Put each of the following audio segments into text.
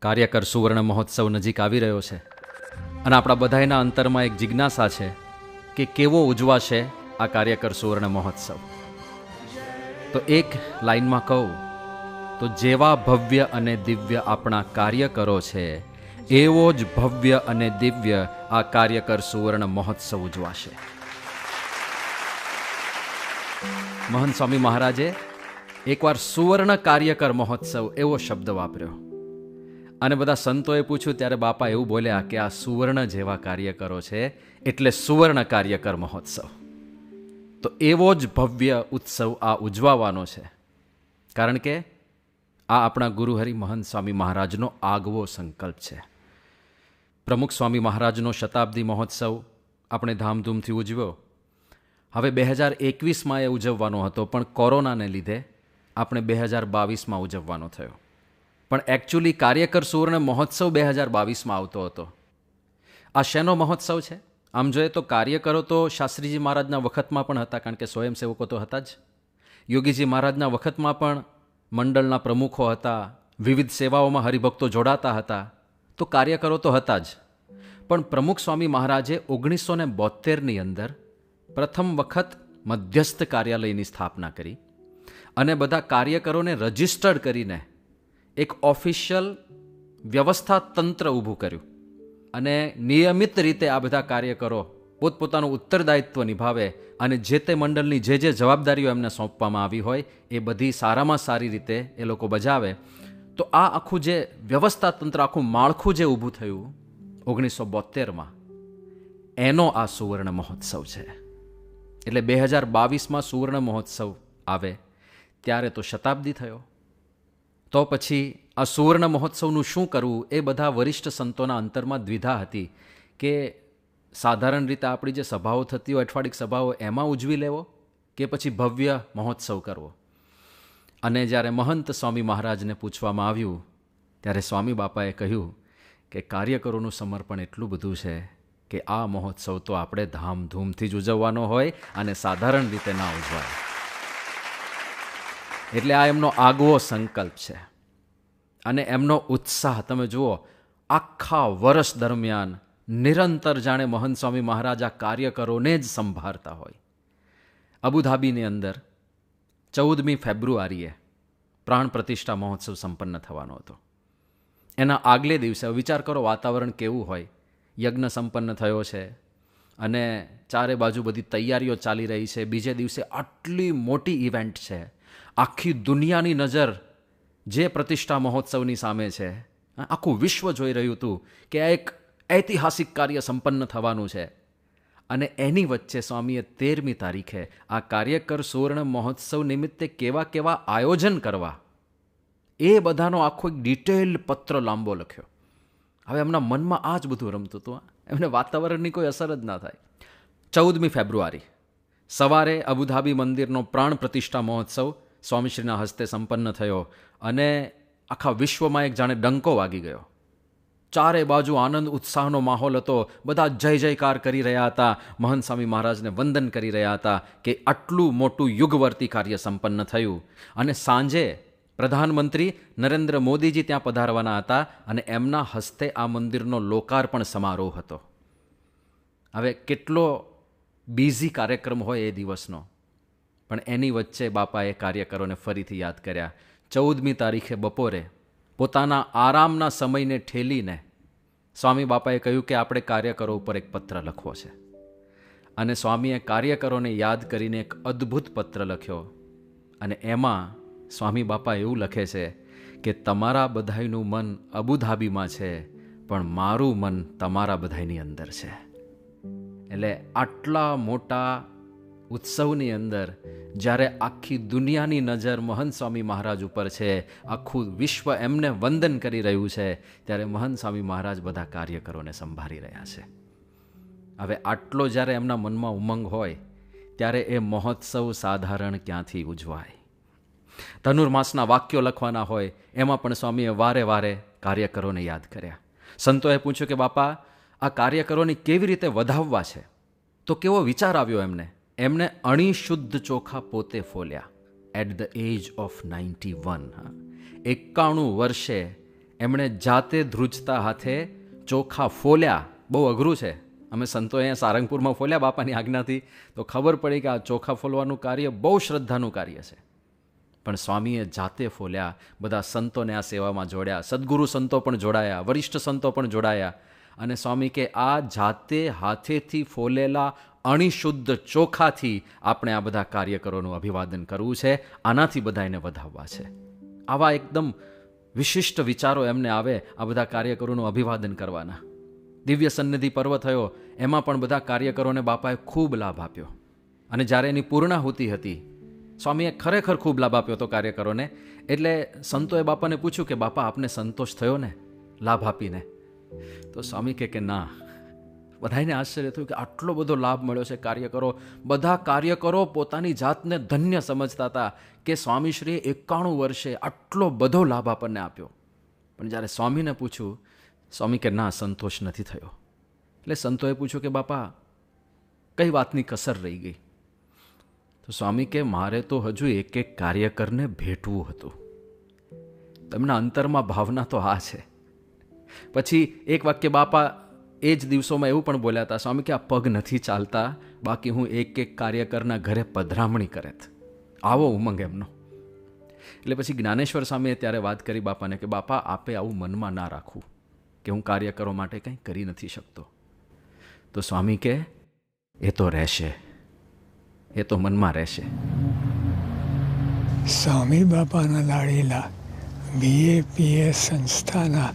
કાર્યકર સુવર્ણ મહોત્સવ નજીક આવી રહ્યો છે અને આપણા બધાના અંતરમાં એક જિજ્ઞાસા છે કે કેવો ઉજવાશે આ કાર્યકર સુવર્ણ મહોત્સવ. તો એક લાઈનમાં કહું તો જેવા ભવ્ય અને દિવ્ય આપણા કાર્યકરો છે એવો જ ભવ્ય અને દિવ્ય આ કાર્યકર સુવર્ણ મહોત્સવ ઉજવાશે. મહંત સ્વામી મહારાજે એકવાર સુવર્ણ કાર્યકર મહોત્સવ એવો શબ્દ વાપર્યો અને બધા સંતોએ પૂછ્યું ત્યારે બાપા એવું બોલ્યા કે આ સુવર્ણ જેવા કાર્યકરો છે એટલે સુવર્ણ કાર્યકર મહોત્સવ. તો એવો જ ભવ્ય ઉત્સવ આ ઉજવાવાનો છે, કારણ કે આ આપણા ગુરુહરિ મહંત સ્વામી મહારાજનો આગવો સંકલ્પ છે. પ્રમુખ સ્વામી મહારાજનો શતાબ્દી મહોત્સવ આપણે ધામધૂમથી ઉજવ્યો. હવે 2021માં એ ઉજવવાનો હતો, પણ કોરોનાને લીધે આપણે 2022માં ઉજવવાનો થયો. પણ એકચ્યુઅલી કાર્યકર સુવર્ણ મહોત્સવ 2022માં આવતો હતો. આ શેનો મહોત્સવ છે? આમ જોઈએ તો કાર્યકરો તો શાસ્ત્રીજી મહારાજના વખતમાં પણ હતા, કારણ કે સ્વયંસેવકો તો હતા જ. યોગીજી મહારાજના વખતમાં પણ મંડળના પ્રમુખો હતા, વિવિધ સેવાઓમાં હરિભક્તો જોડાતા હતા, તો કાર્યકરો તો હતા જ. પણ પ્રમુખ સ્વામી મહારાજે 1972ની અંદર પ્રથમ વખત મધ્યસ્થ કાર્યાલયની સ્થાપના કરી અને બધા કાર્યકરોને રજિસ્ટર્ડ કરીને એક ઓફિશિયલ વ્યવસ્થા તંત્ર ઊભું કર્યું અને નિયમિત રીતે આ બધા કાર્યકરો પોતપોતાનું ઉત્તરદાયિત્વ નિભાવે અને જે તે મંડળની જે જવાબદારીઓ એમને સોંપવામાં આવી હોય એ બધી સારામાં સારી રીતે એ લોકો બજાવે. તો આ આખું જે વ્યવસ્થા તંત્ર, આખું માળખું જે ઊભું થયું 1972માં, એનો આ સુવર્ણ મહોત્સવ છે. એટલે 2022માં સુવર્ણ મહોત્સવ આવે ત્યારે તો શતાબ્દી થયો. તો પછી આ સુવર્ણ મહોત્સવનું શું કરવું એ બધા વરિષ્ઠ સંતોના અંતરમાં દ્વિધા હતી કે સાધારણ રીતે આપણી જે સભાઓ થતી હોય, અઠવાડિક સભાઓ, એમાં ઉજવી લેવો કે પછી ભવ્ય મહોત્સવ કરવો. અને જ્યારે મહંત સ્વામી મહારાજને પૂછવામાં આવ્યું ત્યારે સ્વામી બાપાએ કહ્યું કે કાર્યકરોનું સમર્પણ એટલું બધું છે કે આ મહોત્સવ તો આપણે ધામધૂમથી જ ઉજવવાનો હોય અને સાધારણ રીતે ના ઉજવાય. એટલે આ એમનો આગવો સંકલ્પ છે અને એમનો ઉત્સાહ તમે જુઓ. આખા વર્ષ દરમિયાન નિરંતર જાણે મહંત સ્વામી મહારાજ આ કાર્યકરોને જ સંભાળતા હોય. અબુધાબીની અંદર 14મી ફેબ્રુઆરીએ પ્રાણ પ્રતિષ્ઠા મહોત્સવ સંપન્ન થવાનો હતો. એના આગલે દિવસે વિચાર કરો વાતાવરણ કેવું હોય. યજ્ઞ સંપન્ન થયો છે અને ચારે બાજુ બધી તૈયારીઓ ચાલી રહી છે. બીજે દિવસે આટલી મોટી ઇવેન્ટ છે, આખી દુનિયાની નજર જે પ્રતિષ્ઠા મહોત્સવની સામે છે. આખું વિશ્વ જોઈ રહ્યું હતું કે આ એક ઐતિહાસિક કાર્ય સંપન્ન થવાનું છે. અને એની વચ્ચે સ્વામીએ 13મી તારીખે આ કાર્યકર સુવર્ણ મહોત્સવ નિમિત્તે કેવા કેવા આયોજન કરવા, એ બધાનો આખો એક ડિટેલ્ડ પત્ર લાંબો લખ્યો. હવે એમના મનમાં આ જ બધું રમતું હતું. એમને વાતાવરણની કોઈ અસર જ ના થાય. 14મી ફેબ્રુઆરી સવારે અબુધાબી મંદિરનો પ્રાણ પ્રતિષ્ઠા મહોત્સવ સ્વામીશ્રીના હસ્તે સંપન્ન થયો અને આખા વિશ્વમાં એક જાણે ડંકો વાગી ગયો. ચારે બાજુ આનંદ ઉત્સાહનો માહોલ હતો. બધા જય જયકાર કરી રહ્યા હતા, મહંત સ્વામી મહારાજને વંદન કરી રહ્યા હતા કે આટલું મોટું યુગવર્તી કાર્ય સંપન્ન થયું. અને સાંજે પ્રધાનમંત્રી નરેન્દ્ર મોદીજી ત્યાં પધારવાના હતા અને એમના હસ્તે આ મંદિરનો લોકાર્પણ સમારોહ હતો. હવે કેટલો બિઝી કાર્યક્રમ હોય એ દિવસનો, પણ એની વચ્ચે બાપાએ કાર્યકરોને ફરીથી યાદ કર્યા. 14મી તારીખે બપોરે પોતાના આરામના સમયને ઠેલીને સ્વામી બાપાએ કહ્યું કે આપણે કાર્યકરો ઉપર એક પત્ર લખવો છે. અને સ્વામીએ કાર્યકરોને યાદ કરીને એક અદ્ભુત પત્ર લખ્યો અને એમાં સ્વામી બાપા એવું લખે છે કે તમારા બધાયનું મન અબુધાબીમાં છે, પણ મારું મન તમારા બધાયની અંદર છે. એટલે આટલા મોટા ઉત્સવની અંદર જ્યારે આખી દુનિયાની નજર મહંત સ્વામી મહારાજ ઉપર છે, આખું વિશ્વ એમને વંદન કરી રહ્યું છે, ત્યારે મહંત સ્વામી મહારાજ બધા કાર્યકરોને સંભાળી રહ્યા છે. હવે આટલો જ્યારે એમના મનમાં ઉમંગ હોય ત્યારે એ મહોત્સવ સાધારણ ક્યાંથી ઉજવાય? ધનુર્માસના વાક્યો લખવાના હોય, એમાં પણ સ્વામીએ વારે વારે કાર્યકરોને યાદ કર્યા. સંતોએ પૂછ્યું કે બાપા, આ કાર્યકરોને કેવી રીતે વધાવવા છે? તો કેવો વિચાર આવ્યો એમને? એમને અણી શુદ્ધ ચોખા પોતે ફોલ્યા એટ ધ એજ ઓફ 91. 91 વર્ષે એમણે જાતે ધ્રુજતા હાથે ચોખા ફોલ્યા. બહુ અઘરું છે. અમે સંતો અહીંયા સારંગપુરમાં ફોલ્યા બાપાની આજ્ઞાથી, તો ખબર પડી કે આ ચોખા ફોલવાનું કાર્ય બહુ શ્રદ્ધાનું કાર્ય છે. પણ સ્વામીએ જાતે ફોલ્યા. બધા સંતોને આ સેવામાં જોડ્યા. સદગુરુ સંતો પણ જોડાયા, વરિષ્ઠ સંતો પણ જોડાયા. અને સ્વામી કે આ જાતે હાથેથી ફોલેલા અણિશુદ્ધ ચોખાથી આપણે આ બધા કાર્યકરોનું અભિવાદન કરવું છે. આનાથી બધા એને વધાવવા છે. આવા એકદમ વિશિષ્ટ વિચારો એમને આવે આ બધા કાર્યકરોનું અભિવાદન કરવાના. દિવ્ય સન્નિધિ પર્વ થયો, એમાં પણ બધા કાર્યકરોને બાપાએ ખૂબ લાભ આપ્યો. અને જ્યારે એની પૂર્ણાહુતિ હતી, સ્વામીએ ખરેખર ખૂબ લાભ આપ્યો હતો કાર્યકરોને. એટલે સંતોએ બાપાને પૂછ્યું કે બાપા આપને સંતોષ થયો ને લાભ આપીને? તો સ્વામી કે ના. બધાને આશ્ચર્ય થયું કે આટલો બધો લાભ મળ્યો છે કાર્યકરો. બધા કાર્યકરો પોતાની જાતને ધન્ય સમજતા હતા કે સ્વામીશ્રીએ 91 વર્ષે આટલો બધો લાભ આપણને આપ્યો. પણ જ્યારે સ્વામીને પૂછ્યું, સ્વામી કે ના, સંતોષ નથી થયો. એટલે સંતોએ પૂછ્યું કે બાપા કઈ વાતની કસર રહી ગઈ? તો સ્વામી કે મારે તો હજુ એક એક કાર્યકરને ભેટવું હતું. તેમના અંતરમાં ભાવના તો આ છે. પછી એક વાક્ય બાપા એ જ દિવસોમાં એવું પણ બોલ્યા હતા, સ્વામી કે આ પગ નથી ચાલતા, બાકી હું એક એક કાર્યકરના ઘરે પધરામણી કરેત. આવો ઉમંગ એમનો. એટલે પછી જ્ઞાનેશ્વર સ્વામીએ ત્યારે વાત કરી બાપાને કે બાપા આપે આવું મનમાં ના રાખવું કે હું કાર્યકરો માટે કંઈ કરી નથી શકતો. તો સ્વામી કે એ તો રહેશે, એ તો મનમાં રહેશે. સ્વામી બાપાના લાડેલા BAPS સંસ્થાના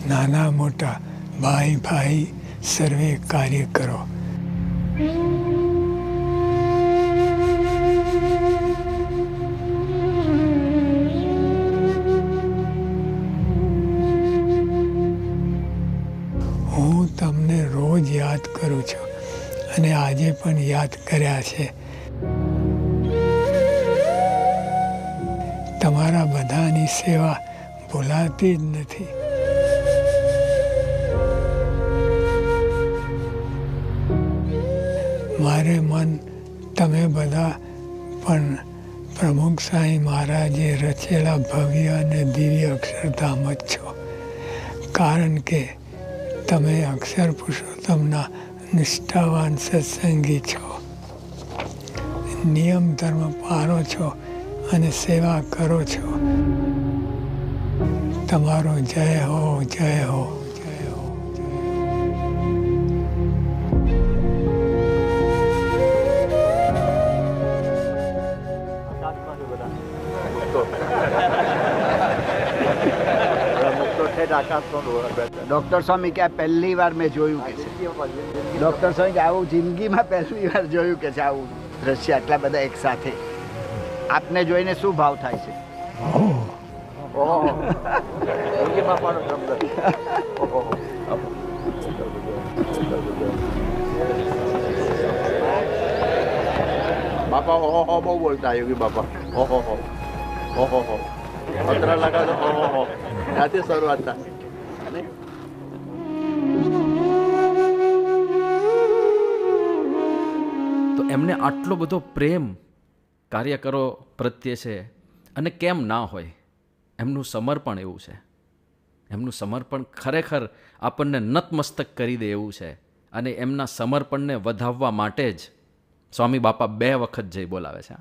નાના મોટા ભાઈ ભાઈ સર્વે કાર્યકરો, હું તમને રોજ યાદ કરું છું અને આજે પણ યાદ કર્યા છે. તમારા બધાની સેવા ભૂલાતી જ નથી. મારે મન તમે બધા પણ પ્રમુખ સાંઈ મહારાજે રચેલા ભવ્ય અને દિવ્ય અક્ષરધામ જ છો. કારણ કે તમે અક્ષર પુરુષોત્તમના નિષ્ઠાવાન સત્સંગી છો, નિયમ ધર્મ પાળો છો અને સેવા કરો છો. તમારો જય હો, જય હો. ડૉક્ટર સ્વામી કે આ પહેલી વાર મેં જોયું કે છે. ડૉક્ટર સ્વામી કે આવું જિંદગીમાં પહેલી વાર જોયું કે છે આવું દ્રશ્ય, આટલા બધા એક સાથે. આપને જોઈને શું ભાવ થાય છે? બાપા ઓહો બહુ બોલતા યોગી બાપા. ઓહો ઓહો 15 લગા તો ઓહો ત્યાંથી શરૂઆત થાય. તો એમને આટલો બધો પ્રેમ કાર્યકરો પ્રત્યે છે. અને કેમ ના હોય? એમનું સમર્પણ એવું છે. એમનું સમર્પણ ખરેખર આપણને નતમસ્તક કરી દે એવું છે. અને એમના સમર્પણને વધાવવા માટે જ સ્વામી બાપા 2 વખત જય બોલાવે છે.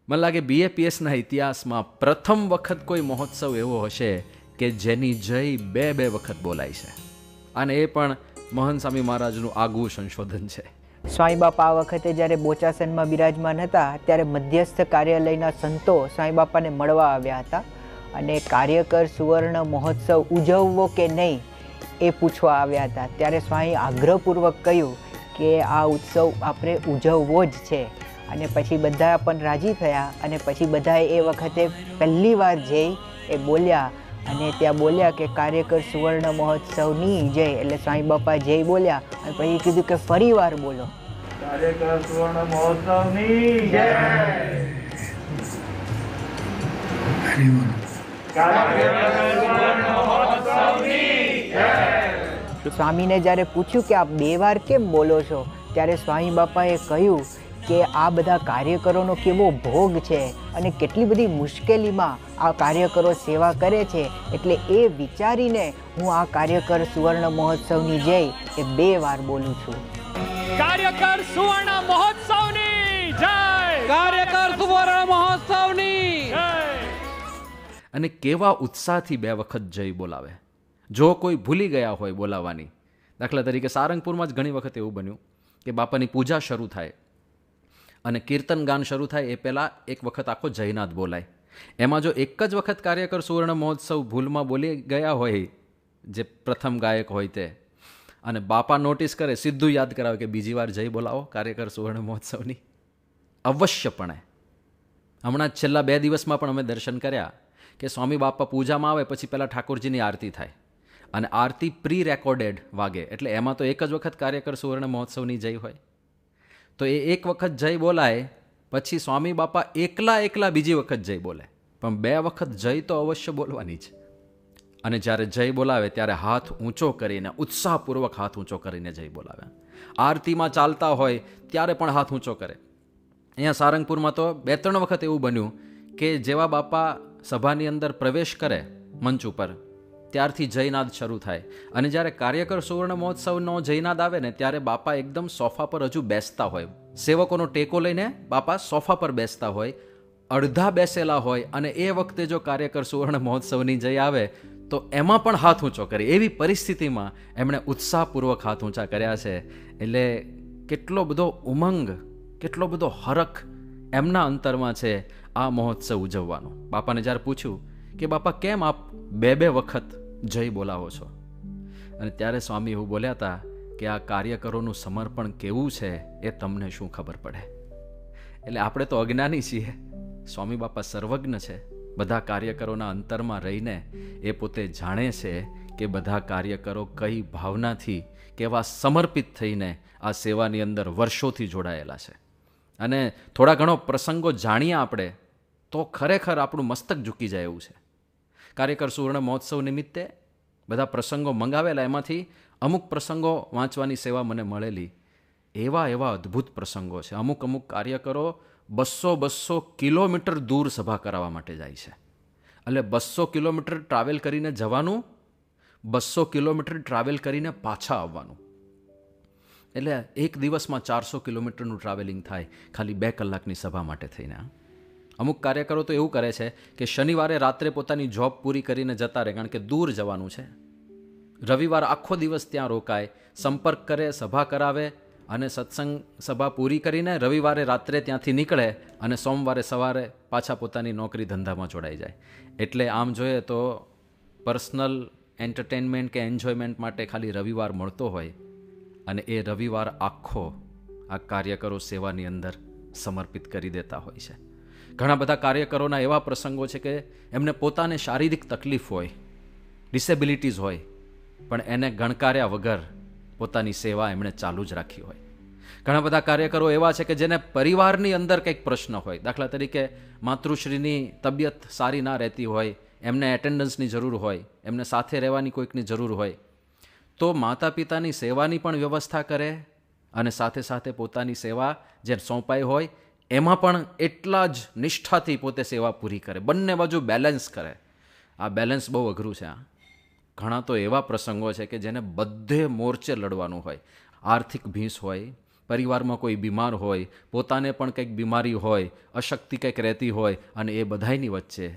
મને લાગે BAPSના ઇતિહાસમાં પ્રથમ વખત કોઈ મહોત્સવ એવો હશે કે જેની જય 2 વખત બોલાય છે. અને એ પણ મહંત સ્વામી મહારાજનું આગવું સંશોધન છે. સ્વામી બાપા આ વખતે જ્યારે બોચાસનમાં બિરાજમાન હતા ત્યારે મધ્યસ્થ કાર્યાલયના સંતો સ્વામી બાપાને મળવા આવ્યા હતા અને કાર્યકર સુવર્ણ મહોત્સવ ઉજવવો કે નહીં એ પૂછવા આવ્યા હતા. ત્યારે સ્વામી આગ્રહપૂર્વક કહ્યું કે આ ઉત્સવ આપણે ઉજવવો જ છે. અને પછી બધા પણ રાજી થયા અને પછી બધાએ એ વખતે પહેલી વાર જઈ એ બોલ્યા અને ત્યાં બોલ્યા કે કાર્યકર સુવર્ણ મહોત્સવની જય. એટલે સ્વામી બાપા જય બોલ્યા અને પછી કીધું કે ફરી વાર બોલો, કાર્યકર સુવર્ણ મહોત્સવની જય. સ્વામીને જ્યારે પૂછ્યું કે આપ 2 વાર કેમ બોલો છો, ત્યારે સ્વામી બાપાએ કહ્યું કે આ બધા કાર્યકરોનો કેવો ભોગ છે અને કેટલી બધી મુશ્કેલીમાં આ કાર્યકરો સેવા કરે છે. એટલે એ વિચારીને હું આ કાર્યકર સુવર્ણ મહોત્સવની જય એ 2 વાર બોલું છું. કાર્યકર સુવર્ણ મહોત્સવની જય, કાર્યકર સુવર્ણ મહોત્સવની જય. અને કેવા ઉત્સાહથી 2 વખત જય બોલાવે. જો કોઈ ભૂલી ગયા હોય બોલાવવાની, દાખલા તરીકે સારંગપુરમાં જ ઘણી વખત એવું બન્યું કે બાપાની પૂજા શરૂ થાય અને કીર્તન ગાન શરૂ થાય એ પહેલાં એક વખત આખો જયનાદ બોલાય. એમાં જો એક જ વખત કાર્યકર સુવર્ણ મહોત્સવ ભૂલમાં બોલી ગયા હોય, જે પ્રથમ ગાયક હોય તે, અને બાપા નોટિસ કરે, સીધું યાદ કરાવે કે બીજી વાર જય બોલાવો કાર્યકર સુવર્ણ મહોત્સવની. અવશ્યપણે. હમણાં છેલ્લા 2 દિવસમાં પણ અમે દર્શન કર્યા કે સ્વામી બાપા પૂજામાં આવે પછી પહેલાં ઠાકોરજીની આરતી થાય અને આરતી પ્રી રેકોર્ડેડ વાગે, એટલે એમાં તો એક જ વખત કાર્યકર સુવર્ણ મહોત્સવની જય હોય. તો એ એક વખત જય બોલાય પછી સ્વામી બાપા એકલા બીજી વખત જય બોલે, પણ 2 વખત જય તો અવશ્ય બોલવાની જ. અને જ્યારે જય બોલાવે ત્યારે હાથ ઊંચો કરીને, ઉત્સાહપૂર્વક હાથ ઊંચો કરીને જય બોલાવે. આરતીમાં ચાલતા હોય ત્યારે પણ હાથ ઊંચો કરે. અહીંયા સારંગપુરમાં તો 2-3 વખત એવું બન્યું કે જેવા બાપા સભાની અંદર પ્રવેશ કરે મંચ ઉપર ત્યારથી જયનાદ શરૂ થાય. અને જ્યારે કાર્યકર સુવર્ણ મહોત્સવનો જયનાદ આવે ને ત્યારે બાપા એકદમ સોફા પર હજુ બેસતા હોય, સેવકોનો ટેકો લઈને બાપા સોફા પર બેસતા હોય, અડધા બેસેલા હોય, અને એ વખતે જો કાર્યકર સુવર્ણ મહોત્સવની જય આવે તો એમાં પણ હાથ ઊંચો કરે. એવી પરિસ્થિતિમાં એમણે ઉત્સાહપૂર્વક હાથ ઊંચા કર્યા છે. એટલે કેટલો બધો ઉમંગ, કેટલો બધો હરખ એમના અંતરમાં છે આ મહોત્સવ ઉજવવાનો. બાપાને જ્યારે પૂછ્યું કે બાપા કેમ આપ 2 વખત જય બોલાવો છો, અને ત્યારે સ્વામી એવું બોલ્યા હતા કે આ કાર્યકરોનું સમર્પણ કેવું છે એ તમને શું ખબર પડે. એટલે આપણે તો અજ્ઞાની છીએ, સ્વામી બાપા સર્વજ્ઞ છે. બધા કાર્યકરોના અંતરમાં રહીને એ પોતે જાણે છે કે બધા કાર્યકરો કઈ ભાવનાથી, કેવા સમર્પિત થઈને આ સેવાની અંદર વર્ષોથી જોડાયેલા છે. અને થોડા ઘણો પ્રસંગો જાણીએ આપણે તો ખરેખર આપણું મસ્તક ઝૂકી જાય એવું છે. કાર્યકર સુવર્ણ મહોત્સવ નિમિત્તે બધા પ્રસંગો મંગાવેલા, એમાંથી અમુક પ્રસંગો વાંચવાની સેવા મને મળેલી. એવા અદ્ભુત પ્રસંગો છે. અમુક કાર્યકરો 200 કિલોમીટર દૂર સભા કરાવવા માટે જાય છે. એટલે 200 કિલોમીટર ટ્રાવેલ કરીને જવાનું, 200 કિલોમીટર ટ્રાવેલ કરીને પાછા આવવાનું. એટલે એક દિવસમાં 400 કિલોમીટરનું ટ્રાવેલિંગ થાય ખાલી 2 કલાકની સભા માટે થઈને. અમુક કાર્યકરો તો એવું કરે છે કે શનિવારે રાત્રે પોતાની જોબ પૂરી કરીને જતા રહે, કારણ કે દૂર જવાનું છે. રવિવાર આખો દિવસ ત્યાં રોકાય, સંપર્ક કરે, સભા કરાવે, અને સત્સંગ સભા પૂરી કરીને રવિવારે રાત્રે ત્યાંથી નીકળે અને સોમવારે સવારે પાછા પોતાની નોકરી ધંધામાં જોડાઈ જાય. એટલે આમ જોઈએ તો પર્સનલ એન્ટરટેનમેન્ટ કે એન્જોયમેન્ટ માટે ખાલી રવિવાર મળતો હોય, અને એ રવિવાર આખો આ કાર્યકરો સેવાની અંદર સમર્પિત કરી દેતા હોય છે. ઘણા બધા કાર્યકરોના એવા પ્રસંગો છે કે એમને પોતાને શારીરિક તકલીફ હોય, ડિસેબિલિટીઝ હોય, પણ એને ગણકાર્યા વગર પોતાની સેવા એમણે ચાલુ જ રાખી હોય. ઘણા બધા કાર્યકરો એવા છે કે જેને પરિવારની અંદર કંઈક પ્રશ્ન હોય, દાખલા તરીકે માતૃશ્રીની તબિયત સારી ના રહેતી હોય, એમને એટેન્ડન્સની જરૂર હોય, એમને સાથે રહેવાની કોઈકની જરૂર હોય, તો માતા પિતાની સેવાની પણ વ્યવસ્થા કરે અને સાથે સાથે પોતાની સેવા જે સોંપાઈ હોય એમાં પણ એટલા જ નિષ્ઠાથી પોતે સેવા પૂરી કરે. બંને બાજુ બેલેન્સ કરે. આ બેલેન્સ બહુ અઘરું છે. ઘણા તો એવા પ્રસંગો છે કે જેને બધે મોરચે લડવાનું હોય. આર્થિક ભીંસ હોય, પરિવારમાં કોઈ બીમાર હોય, પોતાને પણ કંઈક બીમારી હોય, અશક્તિ કંઈક રહેતી હોય, અને એ બધાયની વચ્ચે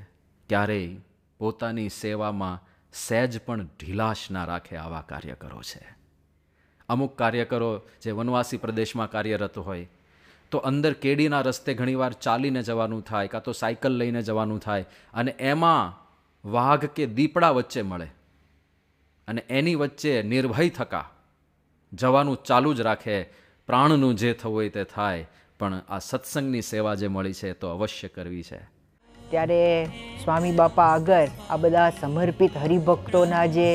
ક્યારેય પોતાની સેવામાં સહેજ પણ ઢીલાશ ના રાખે આવા કાર્યકરો છે. અમુક કાર્યકરો જે વનવાસી પ્રદેશમાં કાર્યરત હોય તો અંદર કેડીના રસ્તે ઘણીવાર ચાલીને જવાનું થાય, કાં તો સાયકલ લઈને જવાનું થાય, અને એમાં વાઘ કે દીપડા વચ્ચે મળે અને એની વચ્ચે નિર્ભય થકા જવાનું ચાલુ જ રાખે. પ્રાણનું જે થવું હોય તે થાય, પણ આ સત્સંગની સેવા જે મળી છે તો અવશ્ય કરવી છે. ત્યારે સ્વામી બાપા આગળ આ બધા સમર્પિત હરિભક્તોના જે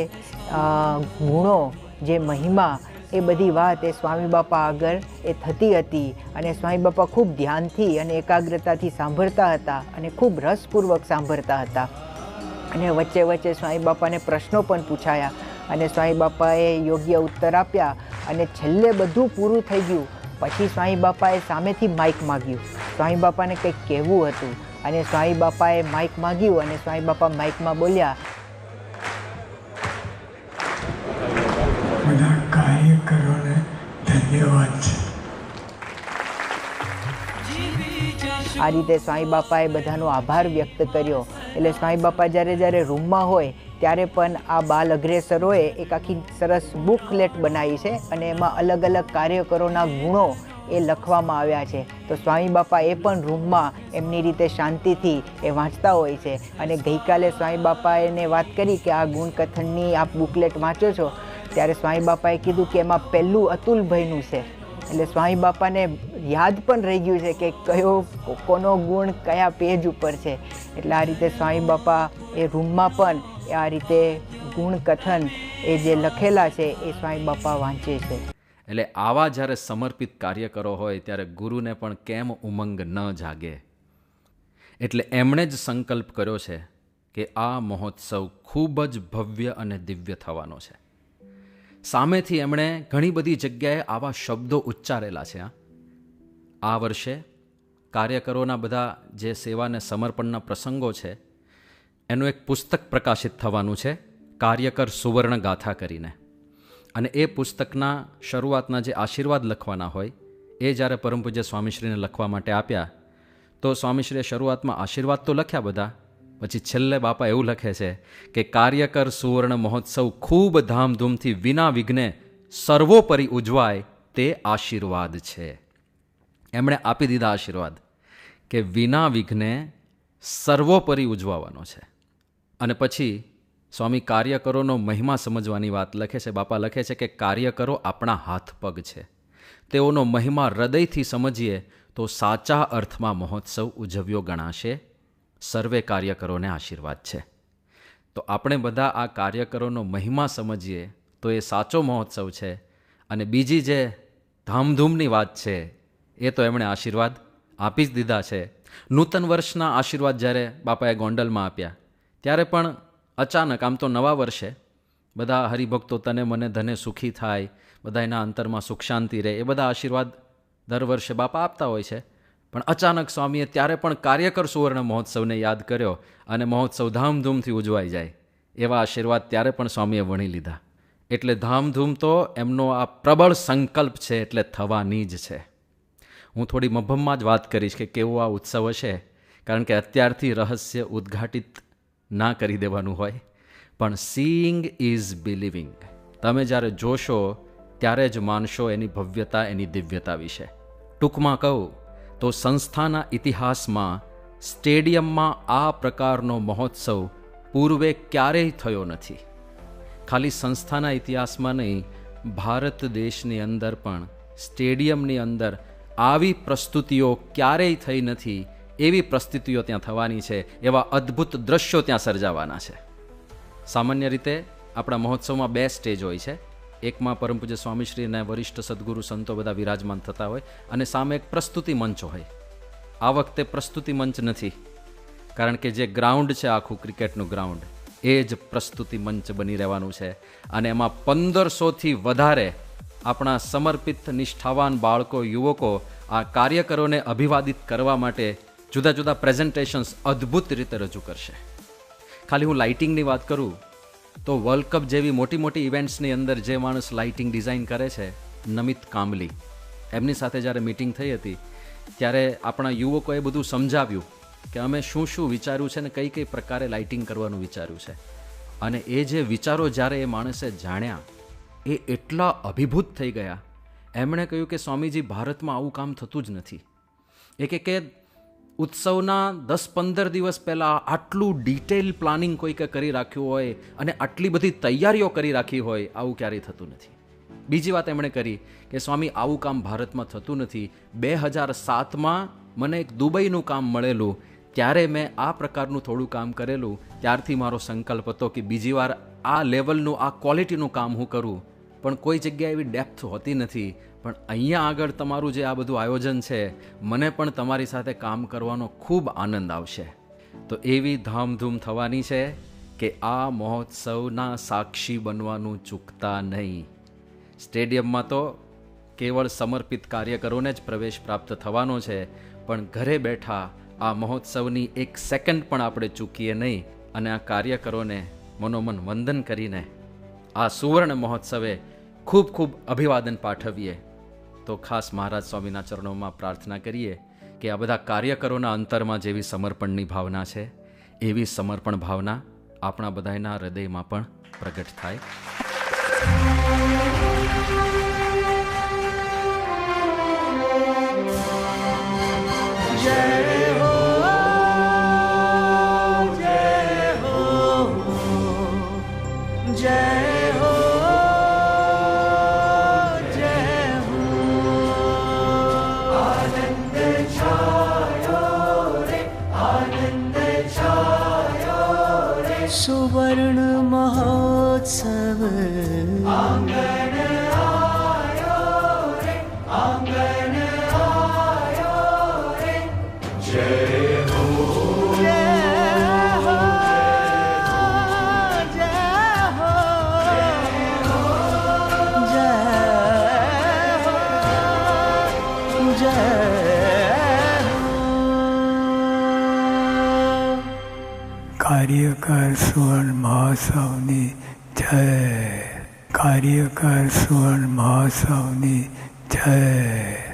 ગુણો, જે મહિમા, એ બધી વાત એ સ્વામી બાપા આગળ એ થતી હતી. અને સ્વામી બાપા ખૂબ ધ્યાનથી અને એકાગ્રતાથી સાંભળતા હતા અને ખૂબ રસપૂર્વક સાંભળતા હતા. અને વચ્ચે વચ્ચે સ્વામી બાપાને પ્રશ્નો પણ પૂછાયા અને સ્વામી બાપાએ યોગ્ય ઉત્તર આપ્યા. અને છેલ્લે બધું પૂરું થઈ ગયું પછી સ્વામી બાપાએ સામેથી માઇક માગ્યું. સ્વામી બાપાને કંઈક કહેવું હતું અને સ્વામી બાપાએ માઇક માગ્યું અને સ્વામી બાપા માઇકમાં બોલ્યા, બધા કાર્યકરોને ધન્યવાદ છે. આ રીતે સ્વામી બાપાએ બધાનો આભાર વ્યક્ત કર્યો. એટલે સ્વામી બાપા જ્યારે રૂમમાં હોય ત્યારે પણ આ બાલ અગ્રેસરોએ એક આખી સરસ બુકલેટ બનાવી છે અને એમાં અલગ અલગ કાર્યકરોના ગુણો એ લખવામાં આવ્યા છે. તો સ્વામી બાપા એ પણ રૂમમાં એમની રીતે શાંતિથી એ વાંચતા હોય છે. અને ગઈકાલે સ્વામી બાપાએ વાત કરી કે આ ગુણકથનની આપ બુકલેટ વાંચો છો, ત્યારે સ્વામી બાપાએ કીધું કે એમાં પહેલું અતુલભાઈનું છે. એટલે સ્વામી બાપાને યાદ પણ રહી ગયું છે કે કયો કોનો ગુણ કયા પેજ ઉપર છે. એટલે આ રીતે સ્વામી બાપા એ રૂમમાં પણ આ રીતે ગુણકથન એ જે લખેલા છે એ સ્વામી બાપા વાંચે છે. એટલે આવા જ્યારે સમર્પિત કાર્યકરો હોય ત્યારે ગુરુને પણ કેમ ઉમંગ ન જાગે. એટલે એમણે જ સંકલ્પ કર્યો છે કે આ મહોત્સવ ખૂબ જ ભવ્ય અને દિવ્ય થવાનો છે. સામેથી એમણે ઘણી બધી જગ્યાએ આવા શબ્દો ઉચ્ચારેલા છે. આ વર્ષે કાર્યકરોના બધા જે સેવાને સમર્પણના પ્રસંગો છે એનું એક પુસ્તક પ્રકાશિત થવાનું છે, કાર્યકર સુવર્ણ ગાથા કરીને. અને એ પુસ્તકના શરૂઆતના જે આશીર્વાદ લખવાના હોય એ જ્યારે પરમ પૂજ્ય સ્વામીશ્રીને લખવા માટે આપ્યા તો સ્વામીશ્રીએ શરૂઆતમાં આશીર્વાદ તો લખ્યા બધા, પછી છેલ્લે બાપા એવું લખે છે કે કાર્યકર સુવર્ણ મહોત્સવ ખૂબ ધામધૂમથી વિના વિઘ્ને સર્વોપરી ઉજવાય તે આશીર્વાદ છે. એમણે આપી દીધા આશીર્વાદ કે વિના વિઘ્ને સર્વોપરી ઉજવવાનો છે. અને પછી સ્વામી કાર્યકરોનો મહિમા સમજવાની વાત લખે છે. બાપા લખે છે કે કાર્યકરો આપણા હાથ પગ છે, તેઓનો મહિમા હૃદયથી સમજીએ તો સાચા અર્થમાં મહોત્સવ ઉજવ્યો ગણાશે. સર્વે કાર્યકરોને આશીર્વાદ છે. તો આપણે બધા આ કાર્યકરોનો મહિમા સમજીએ તો એ સાચો મહોત્સવ છે. અને બીજી જે ધામધૂમની વાત છે એ તો એમણે આશીર્વાદ આપી જ દીધા છે. નૂતન વર્ષના આશીર્વાદ જ્યારે બાપાએ ગોંડલમાં આપ્યા ત્યારે પણ અચાનક, આમ તો નવા વર્ષે બધા હરિભક્તો તને મને ધને સુખી થાય, બધા એના અંતરમાં સુખ શાંતિ રહે, એ બધા આશીર્વાદ દર વર્ષે બાપા આપતા હોય છે. પણ અચાનક સ્વામીએ ત્યારે પણ કાર્યકર સુવર્ણ મહોત્સવને યાદ કર્યો અને મહોત્સવ ધામધૂમથી ઉજવાઈ જાય એવા આશીર્વાદ ત્યારે પણ સ્વામીએ વણી લીધા. એટલે ધામધૂમ તો એમનો આ પ્રબળ સંકલ્પ છે, એટલે થવાની જ છે. હું થોડી મભમમાં જ વાત કરીશ કે કેવો આ ઉત્સવ હશે, કારણ કે અત્યારથી રહસ્ય ઉદ્ઘાટિત ના કરી દેવાનું હોય. પણ સીઈંગ ઇઝ બિલીવિંગ. તમે જ્યારે જોશો ત્યારે જ માનશો એની ભવ્યતા, એની દિવ્યતા વિશે. ટૂંકમાં કહું તો સંસ્થાના ઇતિહાસમાં સ્ટેડિયમમાં આ પ્રકારનો મહોત્સવ પૂર્વે ક્યારેય થયો નથી. ખાલી સંસ્થાના ઇતિહાસમાં નહીં, ભારત દેશની અંદર પણ સ્ટેડિયમની અંદર આવી પ્રસ્તુતિઓ ક્યારેય થઈ નથી. એવી પ્રસ્તુતિઓ ત્યાં થવાની છે, એવા અદ્ભુત દ્રશ્યો ત્યાં સર્જાવાના છે. સામાન્ય રીતે આપણા મહોત્સવમાં 2 સ્ટેજ હોય છે. એકમાં પરમ પૂજ્ય સ્વામીશ્રી અને વરિષ્ઠ સદગુરુ સંતો બધા વિરાજમાન થતા હોય અને સામે એક પ્રસ્તુતિ મંચ હોય. આ વખતે પ્રસ્તુતિ મંચ નથી, કારણ કે જે ગ્રાઉન્ડ છે આખું ક્રિકેટનું ગ્રાઉન્ડ એ જ પ્રસ્તુતિ મંચ બની રહેવાનું છે. અને એમાં 1500થી વધારે આપણા સમર્પિત નિષ્ઠાવાન બાળકો, યુવકો આ કાર્યકરોને અભિવાદિત કરવા માટે જુદા જુદા પ્રેઝન્ટેશન્સ અદ્ભુત રીતે રજૂ કરશે. ખાલી હું લાઇટિંગની વાત કરું તો વર્લ્ડ કપ જેવી મોટી મોટી ઇવેન્ટ્સની અંદર જે માણસ લાઇટિંગ ડિઝાઇન કરે છે, નમિત કામલી, એમની સાથે જ્યારે મિટિંગ થઈ હતી ત્યારે આપણા યુવકોએ બધું સમજાવ્યું કે અમે શું શું વિચાર્યું છે ને કઈ કઈ પ્રકારે લાઇટિંગ કરવાનું વિચાર્યું છે. અને એ જે વિચારો જ્યારે એ માણસે જાણ્યા એ એટલા અભિભૂત થઈ ગયા. એમણે કહ્યું કે સ્વામીજી, ભારતમાં આવું કામ થતું જ નથી. કે ઉત્સવના 10-15 દિવસ પહેલાં આટલું ડિટેલ પ્લાનિંગ કોઈકે કરી રાખ્યું હોય અને આટલી બધી તૈયારીઓ કરી રાખી હોય, આવું ક્યારેય થતું નથી. બીજી વાત એમણે કરી કે સ્વામી, આવું કામ ભારતમાં થતું નથી. 2007માં મને એક દુબઈનું કામ મળેલું, ત્યારે મેં આ પ્રકારનું થોડું કામ કરેલું. ત્યારથી મારો સંકલ્પ હતો કે બીજી વાર આ લેવલનું, આ ક્વોલિટીનું કામ હું કરું. પણ કોઈ જગ્યાએ એવી ડેપ્થ હોતી નથી. પણ અહીંયા આગળ તમારું જે આ બધું આયોજન છે, મને પણ તમારી સાથે કામ કરવાનો ખૂબ આનંદ આવશે. તો એવી ધામધૂમ થવાની છે કે આ મહોત્સવના સાક્ષી બનવાનું ચૂકતા નહીં. સ્ટેડિયમમાં તો કેવળ સમર્પિત કાર્યકરોને જ પ્રવેશ પ્રાપ્ત થવાનો છે, પણ ઘરે બેઠા આ મહોત્સવની એક સેકન્ડ પણ આપણે ચૂકીએ નહીં અને આ કાર્યકરોને મનોમન વંદન કરીને આ સુવર્ણ મહોત્સવે ખૂબ ખૂબ અભિવાદન પાઠવીએ. તો ખાસ મહારાજ સ્વામીના ચરણોમાં પ્રાર્થના કરીએ કે આ બધા કાર્યકરોના અંતરમાં જેવી સમર્પણની ભાવના છે એવી સમર્પણ ભાવના આપણા બધાના હૃદયમાં પણ પ્રગટ થાય. सुवर्ण महोत्सव आंगन आयो रे, आंगन आयो रे. जय हो जय हो जय हो जय हो जय કાર્યકર સુવર્ણ મહોત્સવની જય. કાર્યકર સુવર્ણ મહોત્સવની જય.